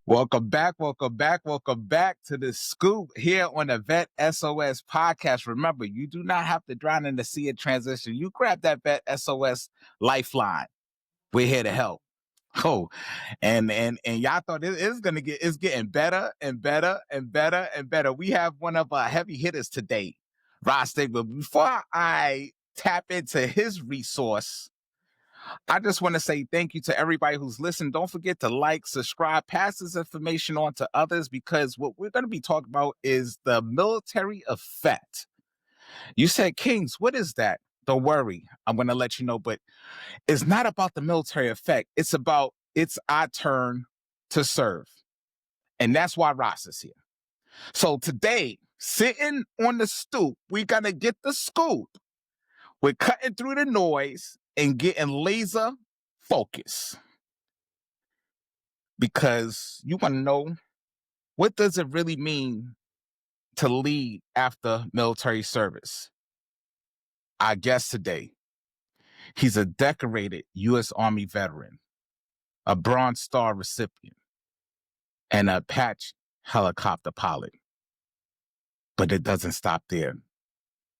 Welcome back, welcome back, welcome back to the scoop here on the VET S.O.S podcast. Remember, you do not have to drown in the sea of transition. You grab that VET S.O.S Lifeline. We're here to help. Oh, and y'all thought it's getting better and better and better and better. We have one of our heavy hitters today, Ross Dick. But before I tap into his resource, I just want to say thank you to everybody who's listened. Don't forget to like, subscribe, pass this information on to others, because what we're going to be talking about is the military effect. You said, Kings, what is that? Don't worry, I'm going to let you know, but it's not about the military effect. It's about it's our turn to serve. And that's why Ross is here. So today, sitting on the stoop, we got to get the scoop. We're cutting through the noise and getting laser focus, because you want to know, what does it really mean to lead after military service? Our guest today, he's a decorated U.S. Army veteran, a Bronze Star recipient, and an Apache helicopter pilot. But it doesn't stop there.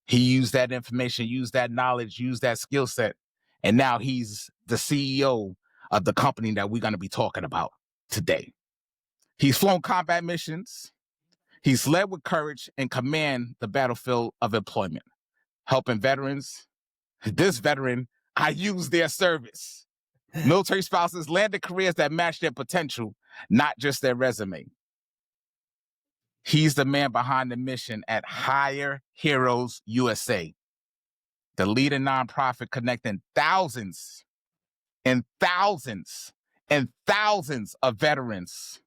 He used that information, used that knowledge, used that skill set, and now he's the CEO of the company that we're going to be talking about today. He's flown combat missions. He's led with courage and command the battlefield of employment, helping veterans. This veteran, I use their service. Military spouses landed careers that match their potential, not just their resume. He's the man behind the mission at Hire Heroes USA, the leading nonprofit connecting thousands and thousands and thousands of veterans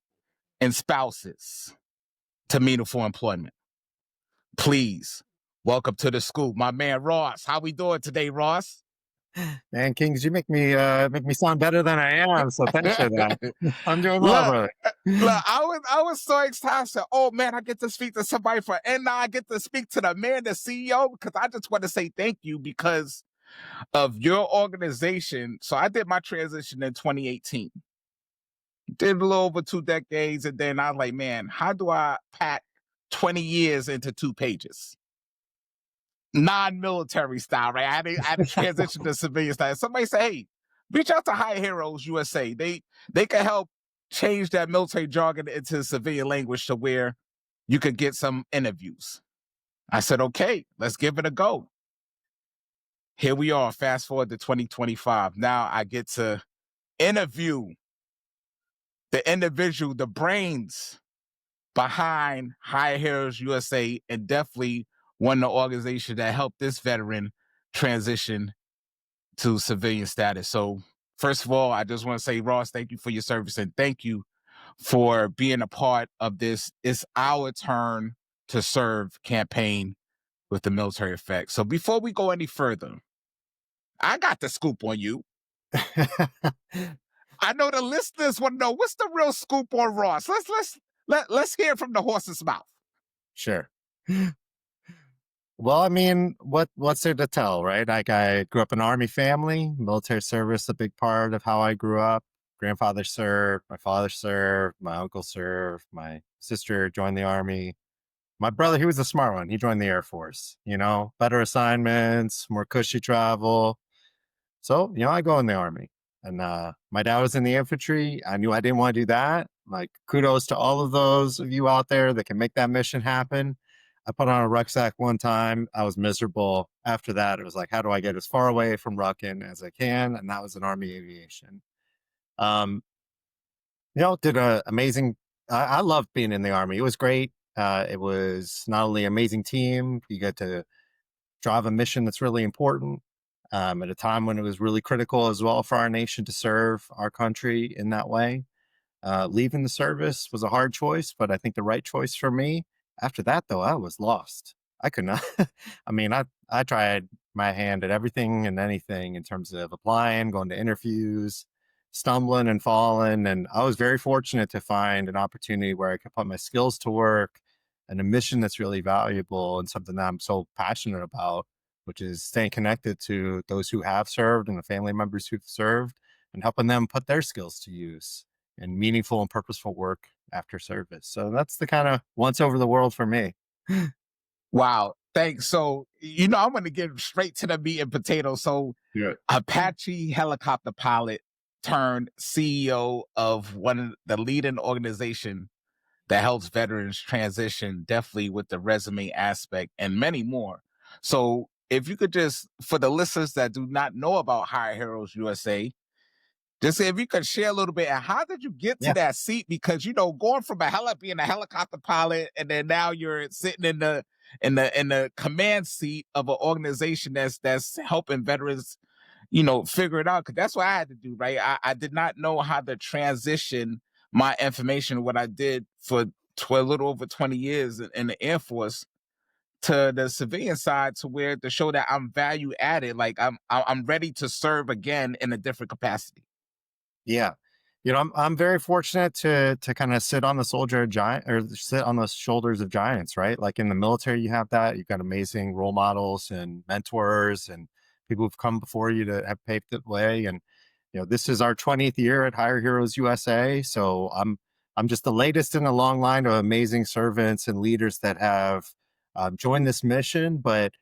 and spouses to meaningful employment. Please welcome to the scoop, my man Ross. How we doing today, Ross? Man, Kings, you make me sound better than I am. So thanks for that. I'm doing well, brother. Look, I was so excited. I said, oh man, I get to speak to somebody and now I get to speak to the man, the CEO, because I just want to say thank you because of your organization. So I did my transition in 2018. Did a little over 2 decades, and then I was like, man, how do I pack 20 years into 2 pages? Non-military style, right? I had to transition to civilian style. Somebody say, hey, reach out to Hire Heroes USA. They can help change that military jargon into civilian language to where you could get some interviews. I said, okay, let's give it a go. Here we are, fast forward to 2025. Now I get to interview the individual, the brains behind Hire Heroes USA, and definitely one of the organizations that helped this veteran transition to civilian status. So first of all, I just want to say, Ross, thank you for your service, and thank you for being a part of this It's Our Turn to Serve campaign with the military effect. So before we go any further, I got the scoop on you. I know the listeners want to know, what's the real scoop on Ross? Let's hear from the horse's mouth. Sure. Well, I mean, what's there to tell, right? Like, I grew up in an Army family, military service, a big part of how I grew up. Grandfather served, my father served, my uncle served, my sister joined the Army. My brother, he was a smart one. He joined the Air Force, better assignments, more cushy travel. So, I go in the Army. And my dad was in the infantry. I knew I didn't want to do that. Like, kudos to all of those of you out there that can make that mission happen. I put on a rucksack one time. I was miserable. After that, it was like, how do I get as far away from rucking as I can? And that was in Army aviation. Did an amazing, I loved being in the Army. It was great. It was not only an amazing team, you get to drive a mission that's really important. At a time when it was really critical as well for our nation to serve our country in that way. Leaving the service was a hard choice, but I think the right choice for me. After that, though, I was lost. I could not. I mean, I tried my hand at everything and anything in terms of applying, going to interviews, stumbling and falling. And I was very fortunate to find an opportunity where I could put my skills to work and a mission that's really valuable and something that I'm so passionate about, which is staying connected to those who have served and the family members who've served and helping them put their skills to use. and meaningful and purposeful work after service. So that's the kind of once over the world for me. Wow. Thanks. So, I'm going to get straight to the meat and potatoes. So, Yeah. Apache helicopter pilot turned CEO of one of the leading organization that helps veterans transition, definitely with the resume aspect and many more. So, if you could just, for the listeners that do not know about Hire Heroes USA, just if you could share a little bit, and how did you get to Yeah. that seat? Because going from being a helicopter pilot, and then now you're sitting in the command seat of an organization that's helping veterans, figure it out. Because that's what I had to do, right? I did not know how to transition my information, what I did for a little over 20 years in the Air Force, to the civilian side, to show that I'm value added, like I'm ready to serve again in a different capacity. Yeah. I'm very fortunate to kind of sit on the soldier of giant or sit on the shoulders of giants, right? Like in the military, you have that. You've got amazing role models and mentors and people who've come before you to have paved the way. And this is our 20th year at Hire Heroes USA. So I'm just the latest in a long line of amazing servants and leaders that have joined this mission. But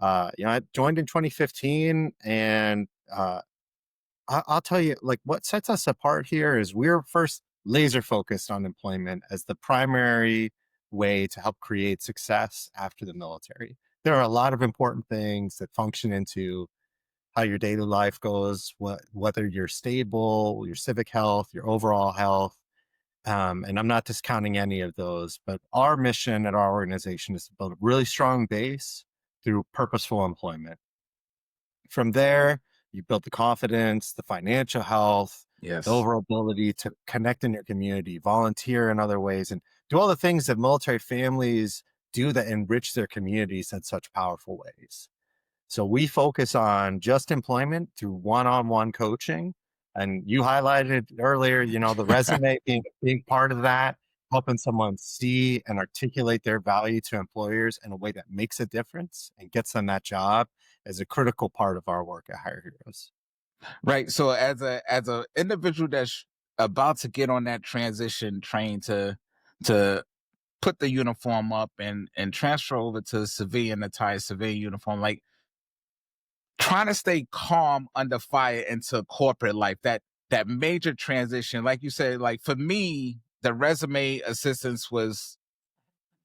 I joined in 2015, and I'll tell you, like, what sets us apart here is we're first laser focused on employment as the primary way to help create success after the military. There are a lot of important things that function into how your daily life goes, whether you're stable, your civic health, your overall health. And I'm not discounting any of those, but our mission at our organization is to build a really strong base through purposeful employment. From there, you build the confidence, the financial health, the Yes. overall ability to connect in your community, volunteer in other ways, and do all the things that military families do that enrich their communities in such powerful ways. So we focus on just employment through one-on-one coaching. And you highlighted earlier, the resume being part of that, helping someone see and articulate their value to employers in a way that makes a difference and gets them that job is a critical part of our work at Hire Heroes. Right. So as a individual that's about to get on that transition train to put the uniform up and transfer over to civilian attire, civilian uniform, like trying to stay calm under fire into corporate life, that major transition, like you said, like for me, the resume assistance was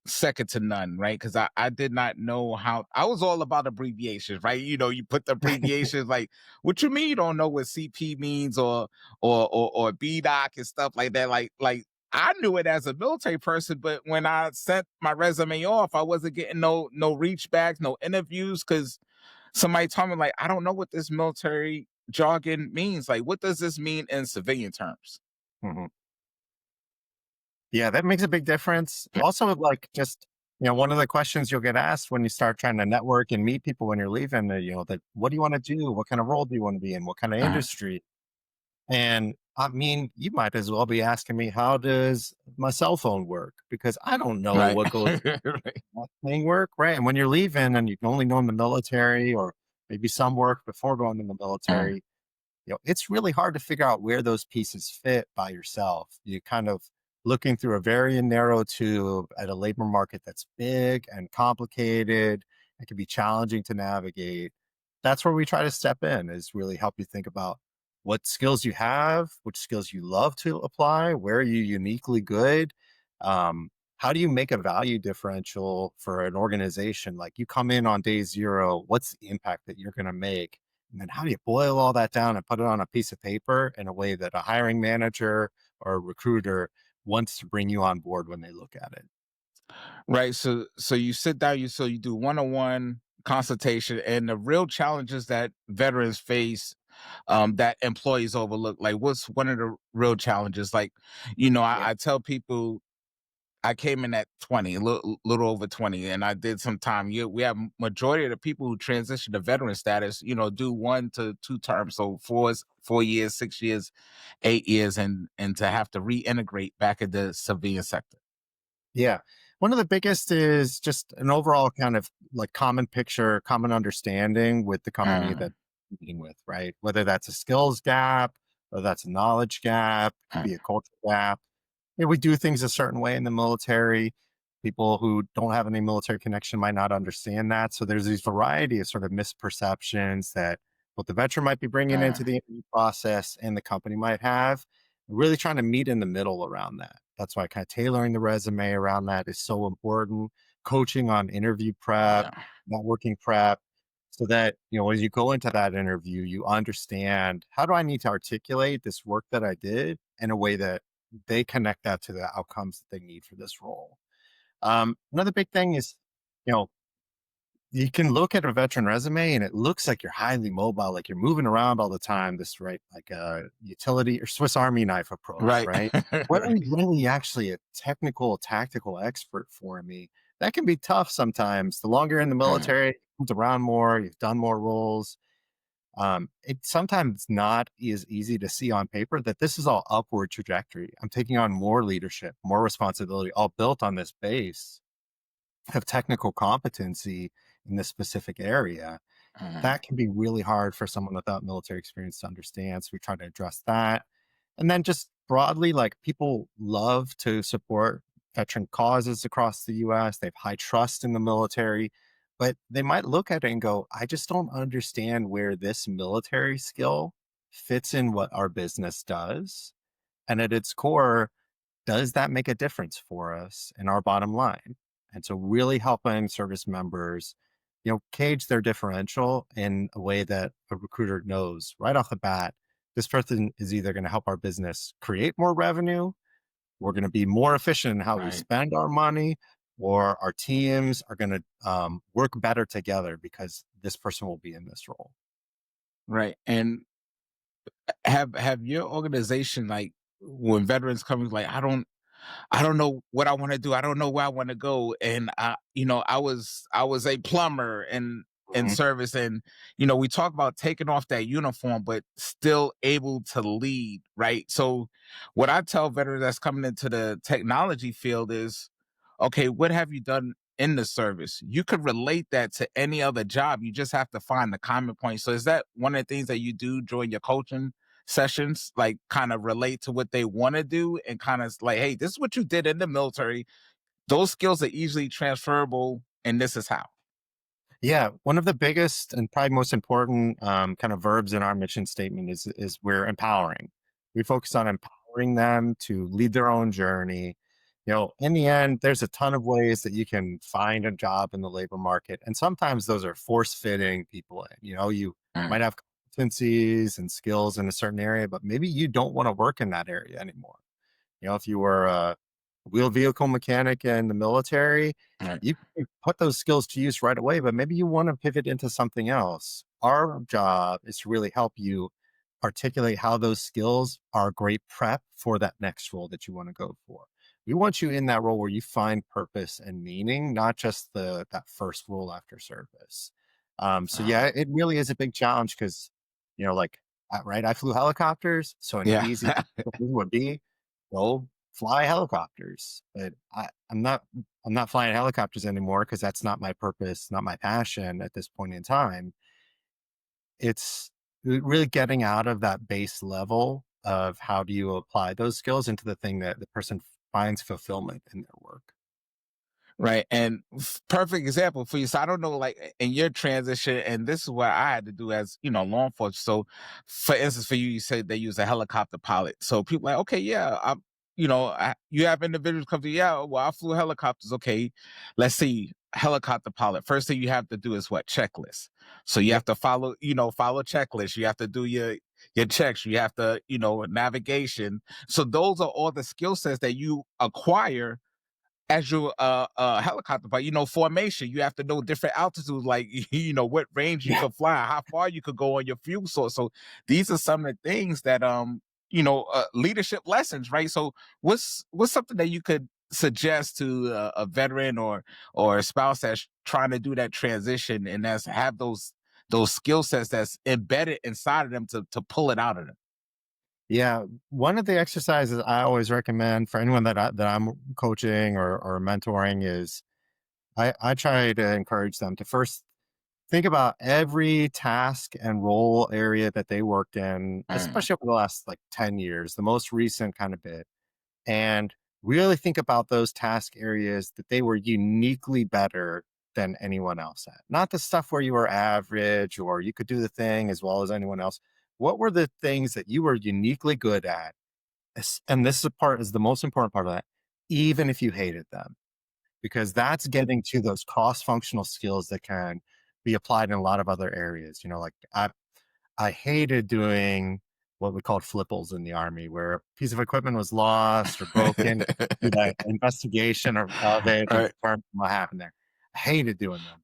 second to none, right? Because I did not know how. I was all about abbreviations, right? You put the abbreviations, like, what you mean you don't know what CP means, or BDoc and stuff like that. Like I knew it as a military person, but when I sent my resume off, I wasn't getting no reach backs, no interviews, because somebody told me, like, I don't know what this military jargon means. Like, what does this mean in civilian terms? Mhm. Yeah, that makes a big difference. Also, like, just, one of the questions you'll get asked when you start trying to network and meet people when you're leaving, that what do you want to do? What kind of role do you want to be in? What kind of Uh, industry? And I mean, you might as well be asking me, how does my cell phone work? Because I don't know right. what goes Right. on that thing work, right? And when you're leaving and you've only known the military or maybe some work before going in the Uh, military, it's really hard to figure out where those pieces fit by yourself. You kind of looking through a very narrow tube at a labor market that's big and complicated. It can be challenging to navigate. That's where we try to step in, is really help you think about what skills you have, which skills you love to apply, where are you uniquely good. Um, how do you make a value differential for an organization? Like, you come in on day zero, what's the impact that you're going to make? And then how do you boil all that down and put it on a piece of paper in a way that a hiring manager or a recruiter wants to bring you on board when they look at it? right. So you sit down, you do one-on-one consultation, and the real challenges that veterans face, that employees overlook. Like, what's one of the real challenges? Like, Yeah. I tell people I came in at 20, a little over 20, and I did some time. We have majority of the people who transition to veteran status, do 1 to 2 terms. So 4 years, 6 years, 8 years, and to have to reintegrate back in the civilian sector. Yeah. One of the biggest is just an overall kind of like common picture, common understanding with the company Uh, that you're meeting with, right? Whether that's a skills gap whether that's a knowledge gap, it could Right. be a culture gap. We do things a certain way in the military. People who don't have any military connection might not understand that. So there's these variety of sort of misperceptions that what the veteran might be bringing into Right. the interview process and the company might have. Really trying to meet in the middle around that. That's why kind of tailoring the resume around that is so important. Coaching on interview prep, Yeah. networking prep, so that when you go into that interview, you understand, how do I need to articulate this work that I did in a way that they connect that to the outcomes that they need for this role. Another big thing is, you know, you can look at a veteran resume and it looks like you're highly mobile, like you're moving around all the time. This, right, like a utility or Swiss Army knife approach, Right. right? What are Right. you really actually a technical, tactical expert for me? That can be tough sometimes. The longer you're in the Right. military, you've moved around more, you've done more roles. It's sometimes not as easy to see on paper that this is all upward trajectory. I'm taking on more leadership, more responsibility, all built on this base of technical competency in this specific area. Mhm. That can be really hard for someone without military experience to understand. So we try to address that. And then just broadly, like, people love to support veteran causes across the US. They have high trust in the military, but they might look at it and go, I just don't understand where this military skill fits in what our business does. And at its core, does that make a difference for us in our bottom line? And so really helping service members, gauge their differential in a way that a recruiter knows right off the bat, this person is either going to help our business create more revenue, we're going to be more efficient in how we Right. spend our money, or our teams are going to work better together because this person will be in this role. Right. And have your organization, like, when veterans come like, I don't know what I want to do. I don't know where I want to go. And I was a plumber in Mhm. service, and we talk about taking off that uniform, but still able to lead, right? So what I tell veterans that's coming into the technology field is, okay, what have you done in the service? You could relate that to any other job. You just have to find the common point. So is that one of the things that you do during your coaching sessions, like kind of relate to what they want to do and kind of like, hey, this is what you did in the military. Those skills are easily transferable, and this is how. Yeah, one of the biggest and probably most important kind of verbs in our mission statement is we're empowering. We focus on empowering them to lead their own journey. In the end, there's a ton of ways that you can find a job in the labor market, and sometimes those are force fitting people in. You Mm. might have competencies and skills in a certain area, but maybe you don't want to work in that area anymore. If you were a wheel vehicle mechanic in the military, Right. you can put those skills to use right away, but maybe you want to pivot into something else. Our job is to really help you articulate how those skills are great prep for that next role that you want to go for. We want you in that role where you find purpose and meaning, not just that first role after service. So Uh, yeah, it really is a big challenge because, like, right, I flew helicopters, so an yeah. easy thing would be go fly helicopters. But I'm not flying helicopters anymore because that's not my purpose, not my passion at this point in time. It's really getting out of that base level of how do you apply those skills into the thing that the person finds fulfillment in their work. Right. And perfect example for you. So I don't know, like, in your transition, and this is what I had to do as, law enforcement. So for instance, for you, you said they use a helicopter pilot. So people like, okay, yeah, you have individuals come to, yeah, well, I flew helicopters. Okay, let's see, helicopter pilot. First thing you have to do is what? Checklist. So you Yep. have to follow checklist. You have to do your checks. You have to, navigation. So those are all the skill sets that you acquire as your helicopter pilot. Formation, you have to know different altitudes, like what range you Yeah. could fly, how far you could go on your fuel source. So these are some of the things that leadership lessons, right? So what's something that you could suggest to a veteran or a spouse that's trying to do that transition and that's have those skill sets that's embedded inside of them to pull it out of them? Yeah, one of the exercises I always recommend for anyone that I'm coaching or mentoring is I try to encourage them to first think about every task and role area that they worked in, Mm, especially over the last like 10 years, the most recent kind of bit, and really think about those task areas that they were uniquely better than anyone else at. Not the stuff where you were average or you could do the thing as well as anyone else. What were the things that you were uniquely good at? And this is a part is the most important part of that, even if you hated them, because that's getting to those cross functional skills that can be applied in a lot of other areas. You know, like I hated doing what we called flipples in the army, where a piece of equipment was lost or broken, do that investigation of it and right. determine what happened there. I hated doing them.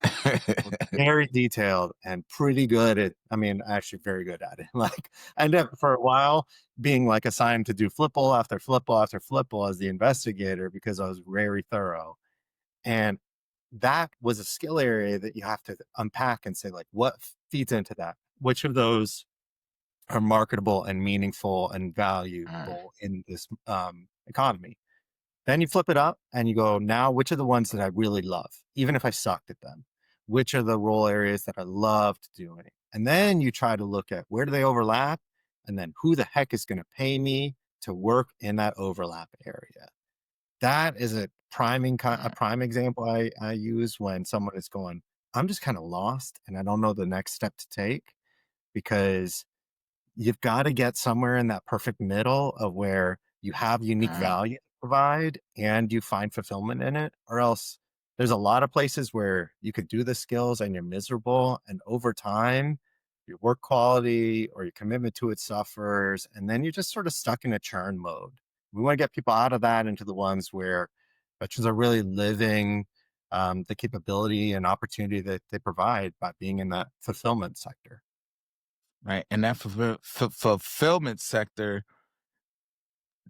I was very detailed and pretty good at, I mean, actually very good at it. Like I ended up for a while being like assigned to do flipple after flipple after flipple as the investigator because I was very thorough. And that was a skill area that you have to unpack and say, like, what feeds into that? Which of those are marketable and meaningful and Mm, valuable in this economy? Then you flip it up and you go, now, which are the ones that I really love, even if I sucked at them? Which are the role areas that I loved doing? And then you try to look at where do they overlap? And then who the heck is going to pay me to work in that overlap area? That is a mm, prime example I use when someone is going, I'm just kind of lost and I don't know the next step to take because you've gotta get somewhere in that perfect middle of where you have unique mm, value to provide and you find fulfillment in it, or else there's a lot of places where you could do the skills and you're miserable, and over time, your work quality or your commitment to it suffers, and then you're just sort of stuck in a churn mode. We wanna get people out of that into the ones where veterans are really living, the capability and opportunity that they provide by being in that fulfillment sector. right. And that fulfillment sector,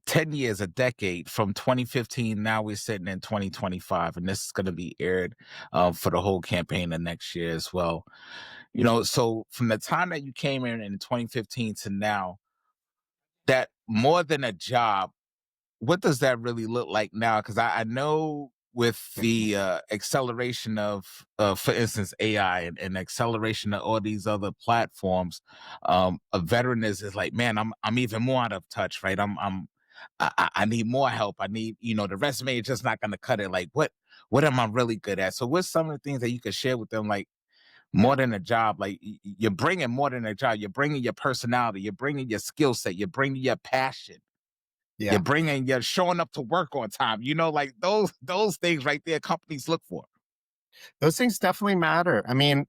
10 years, a decade from 2015. Now we're sitting in 2025, and this is going to be aired for the whole campaign of next year as well. So from the time that you came in 2015 to now, that more than a job, what does that really look like now? Because I know with the acceleration of, for instance, AI and acceleration of all these other platforms, a veteran is like, man, I'm even more out of touch, right? I need more help. I need, the resume is just not going to cut it. Like, what am I really good at? So, what's some of the things that you could share with them, like more than a job? Like, you're bringing more than a job. You're bringing your personality. You're bringing your skill set. You're bringing your passion. Yeah. You're showing up to work on time. Like those things right there, companies look for. Those things definitely matter. I mean,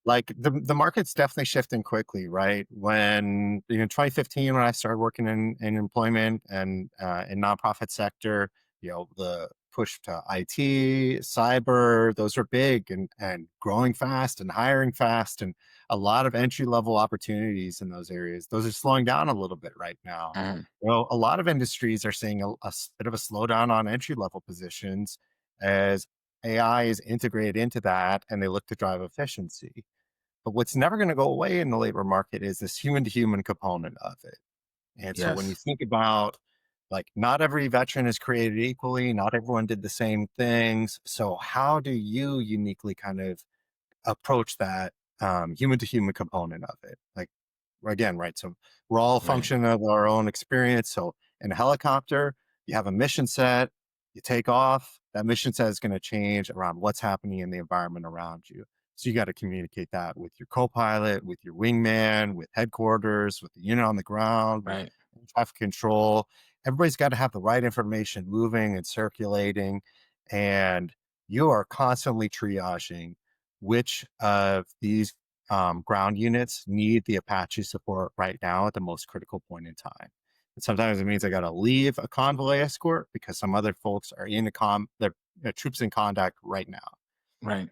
like the market's definitely shifting quickly, right? When 2015, when I started working in employment and in nonprofit sector, the push to IT, cyber, those are big and growing fast and hiring fast, and a lot of entry level opportunities in those areas. Those are slowing down a little bit right now. Mm, A lot of industries are seeing bit of a slowdown on entry level positions as AI is integrated into that and they look to drive efficiency. But what's never going to go away in the labor market is this human to human component of it. And so when you yes, think about like not every veteran is created equally, not everyone did the same things. So how do you uniquely kind of approach that human to human component of it? Like again, right? So we're all a right, function of our own experience. So in a helicopter, you have a mission set, you take off, that mission set is going to change around what's happening in the environment around you. So you got to communicate that with your co-pilot, with your wingman, with headquarters, with the unit on the ground, with right, traffic control. Everybody's got to have the right information moving and circulating. And you are constantly triaging which of these ground units need the Apache support right now at the most critical point in time. And sometimes it means I got to leave a convoy escort because some other folks are they're troops in contact right now. right,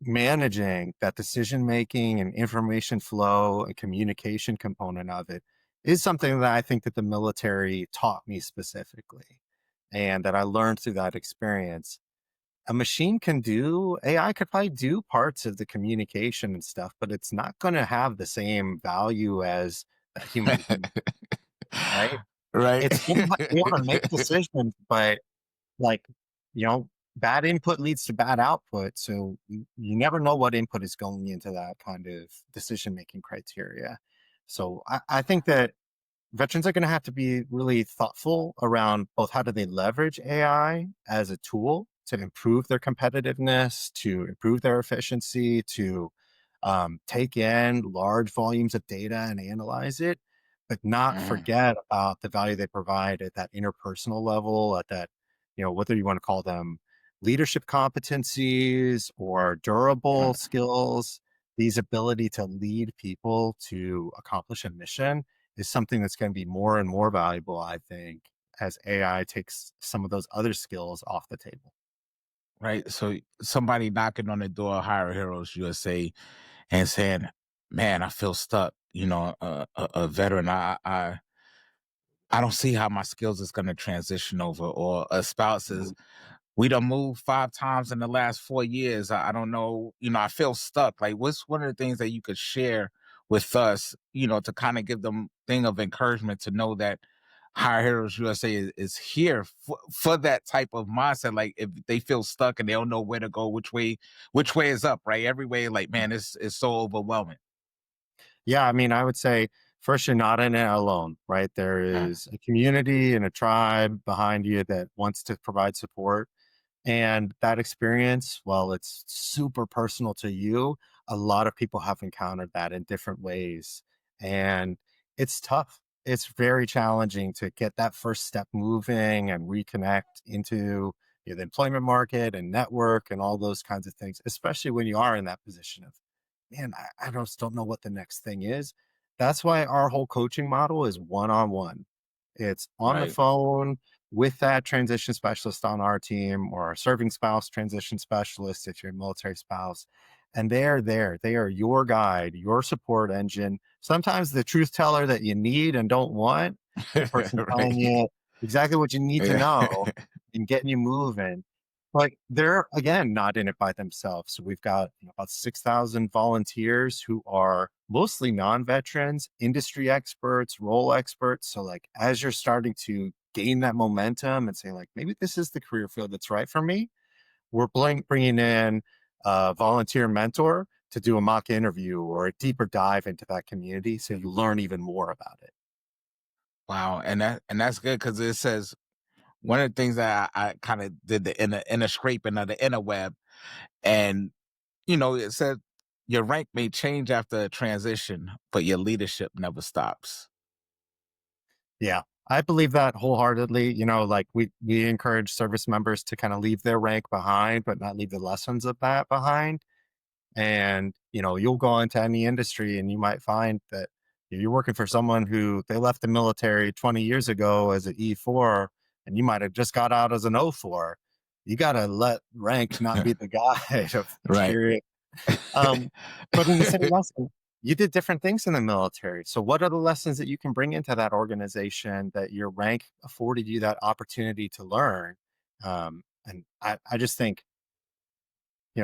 Managing that decision making and information flow and communication component of it is something that I think that the military taught me specifically and that I learned through that experience. A machine can do AI could probably do parts of the communication and stuff, but it's not going to have the same value as a human to human, right? right, It's going to be able to make decisions, but like, you know, bad input leads to bad output. So you never know what input is going into that kind of decision making criteria. So I think that veterans are going to have to be really thoughtful around both how do they leverage AI as a tool to improve their competitiveness, to improve their efficiency, to take in large volumes of data and analyze it, but not Mm, forget about the value they provide at that interpersonal level, at that, whether you want to call them leadership competencies or durable mm. skills, these ability to lead people to accomplish a mission is something that's going to be more and more valuable, I think, as AI takes some of those other skills off the table. Right. So somebody knocking on the door of Hire Heroes USA and saying, "Man, I feel stuck." A veteran. I don't see how my skills is going to transition over. Or a spouse is, we done moved 5 times in the last 4 years. I don't know. I feel stuck. Like, what's one of the things that you could share with us? To kind of give them thing of encouragement to know that Hire Heroes USA is here for that type of mindset. Like, if they feel stuck and they don't know where to go, which way is up, right? Every way, like, man, it's so overwhelming. Yeah, I mean, I would say first, you're not in it alone, right? There Mm, is a community and a tribe behind you that wants to provide support. And that experience, while it's super personal to you, a lot of people have encountered that in different ways. And it's tough. It's very challenging to get that first step moving and reconnect into the employment market and network and all those kinds of things, especially when you are in that position of, man, I just don't know what the next thing is. That's why our whole coaching model is one on one. It's on the right. phone with that transition specialist on our team or a serving spouse transition specialist if you're a military spouse. And they're there. They are your guide, your support engine, sometimes the truth teller that you need and don't want, the person telling Right. you exactly what you need to Yeah. know and getting you moving. But they're again not in it by themselves. So we've got about 6,000 volunteers who are mostly non-veterans, industry experts, role experts. So like as you're starting to gain that momentum and say like maybe this is the career field that's right for me, we're bringing in a volunteer mentor to do a mock interview or a deeper dive into that community so you learn even more about it. Wow, and that's good because it says one of the things that I kind of did the inner scraping of the inner web, and it said your rank may change after a transition, but your leadership never stops. Yeah. I believe that wholeheartedly. Like we encourage service members to kind of leave their rank behind, but not leave the lessons of that behind. And, you'll go into any industry and you might find that you're working for someone who they left the military 20 years ago as an E4 and you might have just got out as an O4. You got to let rank not be the guide of Right. experience. Um, but in the same lesson, you did different things in the military. So, what are the lessons that you can bring into that organization that your rank afforded you that opportunity to learn? And I just think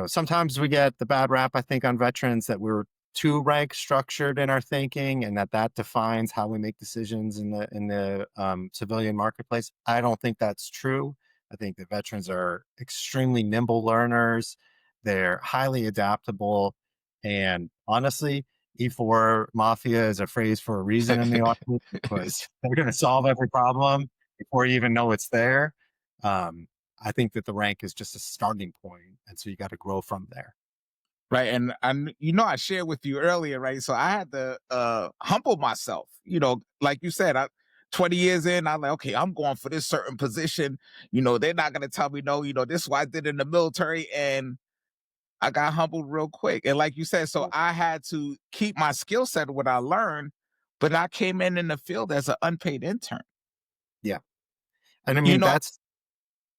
sometimes we get the bad rap, I think, on veterans that we're too rank structured in our thinking, and that defines how we make decisions in the civilian marketplace. I don't think that's true. I think the veterans are extremely nimble learners. They're highly adaptable, and honestly, E4 mafia is a phrase for a reason in the army because they're going to solve every problem before you even know it's there. Um, I think that the rank is just a starting point, and so you got to grow from there. Right. And I shared with you earlier, right? So I had to humble myself. Like you said, 20 years in, I'm like, okay, I'm going for this certain position. They're not gonna tell me no, this is what I did in the military. And I got humbled real quick. And like you said, so I had to keep my skill set what I learned, but I came in the field as an unpaid intern. Yeah, and I You mean know,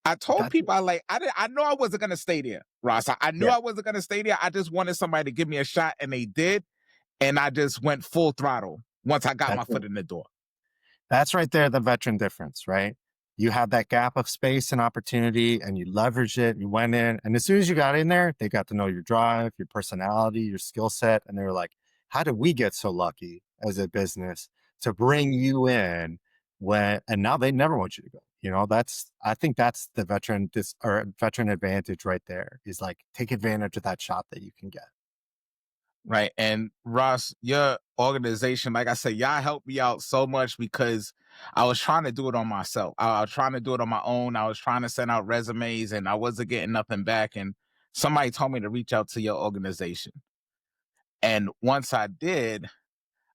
I told that's people I know I wasn't gonna stay there, Ross. I knew yeah, I wasn't gonna stay there. I just wanted somebody to give me a shot, and they did. And I just went full throttle once I got my that's foot in the door. That's right there, the veteran difference, right? You had that gap of space and opportunity and you leveraged it. You went in, and as soon as you got in there, they got to know your drive, your personality, your skill set. And they were like, how did we get so lucky as a business to bring you in and now they never want you to go. I think that's the veteran advantage right there, is like take advantage of that shot that you can get. Right. And Ross, your organization, like I said, y'all helped me out so much because I was trying to do it on myself. I was trying to do it on my own. I was trying to send out resumes and I wasn't getting nothing back. And somebody told me to reach out to your organization. And once I did,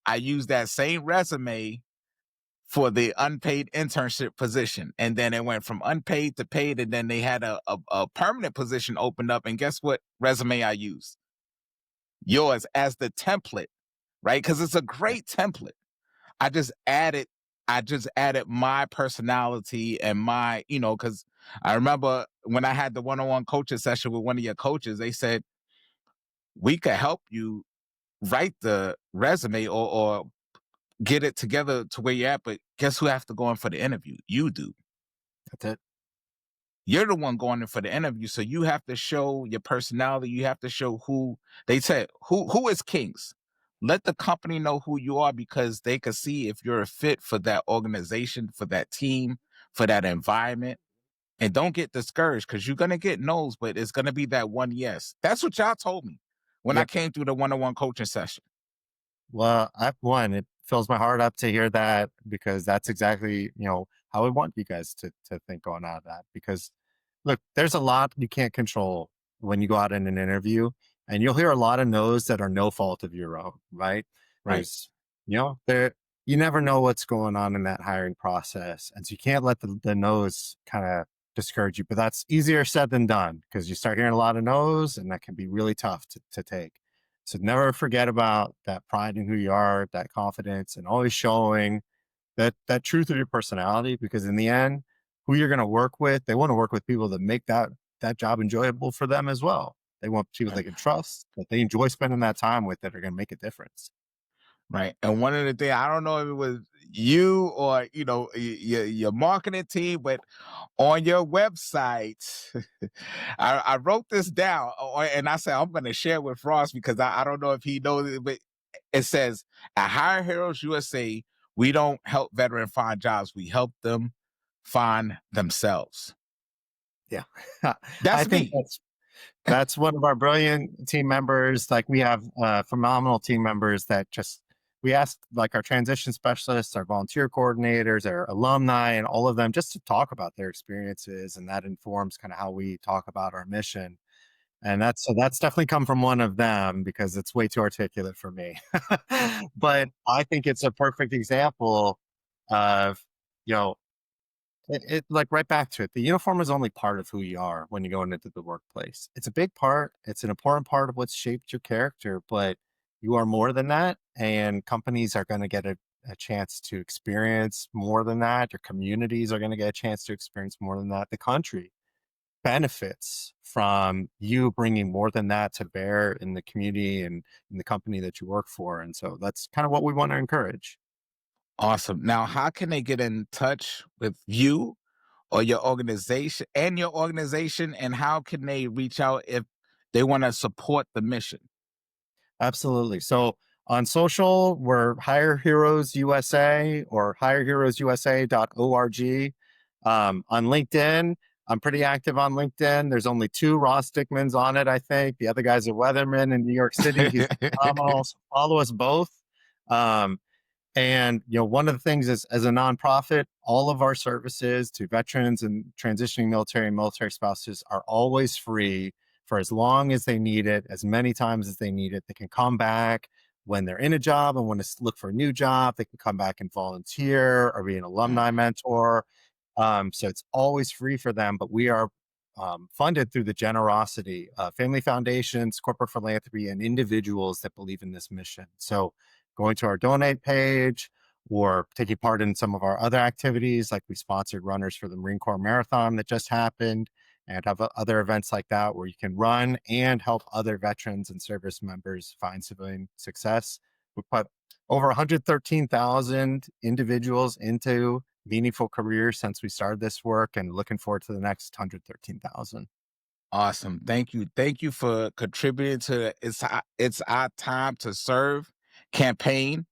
I used that same resume for the unpaid internship position. And then it went from unpaid to paid. And then they had a permanent position opened up. And guess what resume I used? Yours as the template, right? Because it's a Yeah. great template. I just added, I just added my personality and my, because I remember when I had the one-on-one coaching session with one of your coaches, they said, we could help you write the resume or get it together to where you're at, but guess who have to go in for the interview? You do. That's it. You're the one going in for the interview. So you have to show your personality. You have to show who they said, who is kings. Let the company know who you are because they can see if you're a fit for that organization, for that team, for that environment. And don't get discouraged because you're gonna get no's, but it's gonna be that one yes. That's what y'all told me when I Yep. came through the one-on-one coaching session. Well, it fills my heart up to hear that, because that's exactly, how we want you guys to think going out of that. Because look, there's a lot you can't control when you go out in an interview, and you'll hear a lot of no's that are no fault of your own, right? Right. There's, there, you never know what's going on in that hiring process. And so you can't let the no's kind of discourage you. But that's easier said than done, because you start hearing a lot of no's and that can be really tough to take. So never forget about that pride in who you are, that confidence, and always showing that truth of your personality. Because in the end, who you're going to work with, they want to work with people that make that job enjoyable for them as well. They want people they can trust, that they enjoy spending that time with, that are going to make a difference. Right. And one of the things, I don't know if it was you or, your marketing team, but on your website, I wrote this down and I said, I'm going to share with Ross because I don't know if he knows it, but it says at Hire Heroes USA, we don't help veterans find jobs. We help them find themselves. Yeah. I That's think me. that's one of our brilliant team members. Like, we have phenomenal team members that just, we ask like our transition specialists, our volunteer coordinators, our alumni, and all of them just to talk about their experiences, and that informs kind of how we talk about our mission. And that's definitely come from one of them, because it's way too articulate for me. But I think it's a perfect example of, you know, like, right back to it. The uniform is only part of who you are when you go into the workplace. It's a big part. It's an important part of what's shaped your character, but you are more than that. And companies are going to get a chance to experience more than that. Your communities are going to get a chance to experience more than that. The country benefits from you bringing more than that to bear in the community and in the company that you work for. And so that's kind of what we want to encourage. Awesome. Now, how can they get in touch with you or your organization, and how can they reach out if they want to support the mission? Absolutely. So on social, we're Hire Heroes USA or hireheroesusa.org. On LinkedIn, I'm pretty active on LinkedIn. There's only two Ross Dickmans on it, I think. The other guy's a weatherman in New York City. He's phenomenal. So follow us both. Um, and one of the things is, as a nonprofit, all of our services to veterans and transitioning military and military spouses are always free for as long as they need it, as many times as they need it. They can come back when they're in a job and want to look for a new job. They can come back and volunteer or be an alumni mentor. So it's always free for them, but we are funded through the generosity of family foundations, corporate philanthropy, and individuals that believe in this mission. So going to our donate page or taking part in some of our other activities, like we sponsored runners for the Marine Corps Marathon that just happened, and have other events like that where you can run and help other veterans and service members find civilian success. We put over 113,000 individuals into meaningful careers since we started this work, and looking forward to the next 113,000. Awesome. Thank you. Thank you for contributing to It's Our Time to Serve campaign.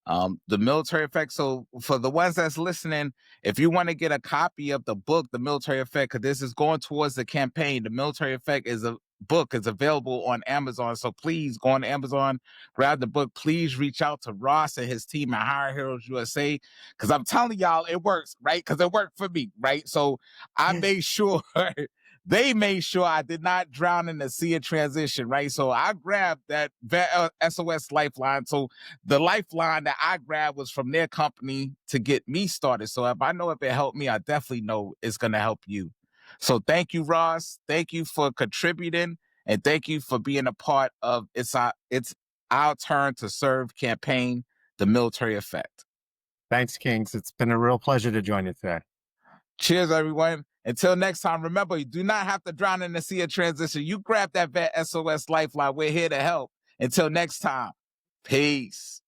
The military effect. So for the ones that's listening, if you want to get a copy of the book, The Military Effect, because this is going towards the campaign, The Military Effect is a book is available on Amazon. So please go on Amazon, grab the book. Please reach out to Ross and his team at Hire Heroes USA. Cause I'm telling y'all it works, right? Because it worked for me, right? So I made sure they made sure I did not drown in the sea of transition, right? So I grabbed that VET S.O.S. Lifeline. So the lifeline that I grabbed was from their company to get me started. So if I know if it helped me, I definitely know it's going to help you. So thank you, Ross. Thank you for contributing, and thank you for being a part of it's our turn to serve campaign, The Military Effect. Thanks, Kings. It's been a real pleasure to join you today. Cheers, everyone. Until next time, remember, you do not have to drown in the sea of transition. You grab that VET SOS Lifeline. We're here to help. Until next time, peace.